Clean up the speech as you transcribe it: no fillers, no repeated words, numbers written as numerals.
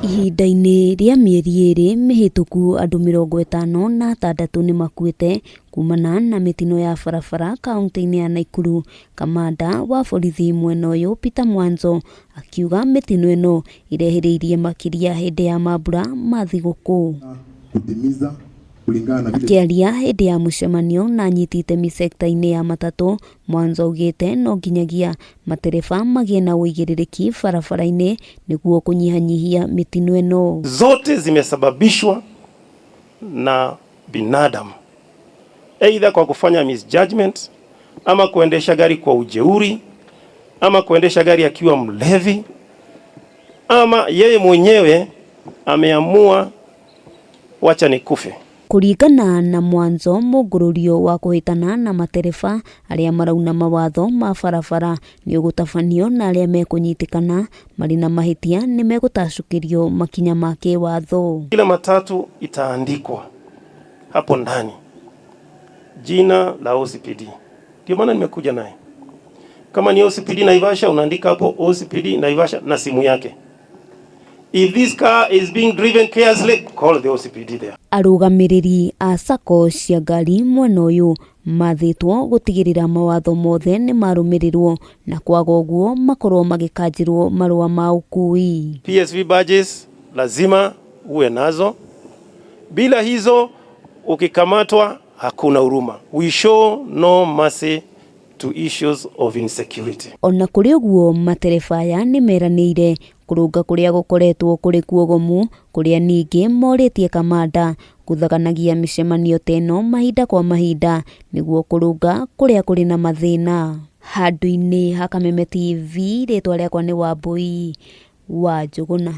Ihinda-inĩ rĩa mĩeri ĩrĩ mĩhĩtũku andũ 56 nĩ makuĩte kumana na mĩtino ya barabara kaunti-inĩ ya Nakuru. Kamanda wa borithi mwena ũyũ Peter Mwanzo akiuga mĩtino ĩno ĩrehĩrĩirie makĩria hĩndĩ ya mambura ma thigũkũ. Akĩaria hĩndĩ ya mũcemanio na anyiti itemi sekta-inĩ ya matatũ, Mwanzo augĩte no nginyagia matereba magĩe na ũigĩrĩrĩki barabara-inĩ nĩguo kũnyihanyihia mĩtino ĩno. Zote zimesababishwa na binadamu, aidha kwa kufanya misjudgment, ama kuendesha gari kwa ujeuri, ama kuendesha gari akiwa mlevi, ama yeye mwenyewe ameamua wacha nikufe. Kũringana na Mwanzo, mũngũrũrio wa kũhĩtana na matereba arĩa marauna mawatho ma barabara nĩ ũgũtabanio na arĩa mekũnyitĩkana marĩ na mahĩtia nĩ megũtacũkĩrio makinya ma kĩwatho. Kila matatu itaandikwa hapo ndani jina la OCPD. Ndio maana nimekuja naye. Kama ni OCPD Naivasha, unaandika hapo OCPD Naivasha na simu yake. If this car is being driven carelessly, call the OCPD there. Arũgamĩrĩri a SACCO cia ngari mwena ũyũ mathĩtwo gũtigĩrĩra mawatho mothe nĩ marũmĩrĩrwo na kwaga ũguo makorwo magĩkanjĩrwo marũa ma ũkui. PSV badges lazima uwe nazo. Bila hizo ukikamatwa hakuna huruma. We show no mercy to issues of insecurity. Ona kũrĩ ũguo matereba aya nĩ meranĩire kũrũnga kũrĩa gũkoretwo kũrĩ kuogomu, kũrĩa ningĩ morĩtie kamanda gũthaganagia mĩcemanio teno mahinda kwa mahinda nĩguo kũrũnga kũrĩa kũrĩ na mathĩna. Handũ-inĩ ha Kameme TV, rĩtwa rĩakwa nĩ Wambui wa Njũgũna.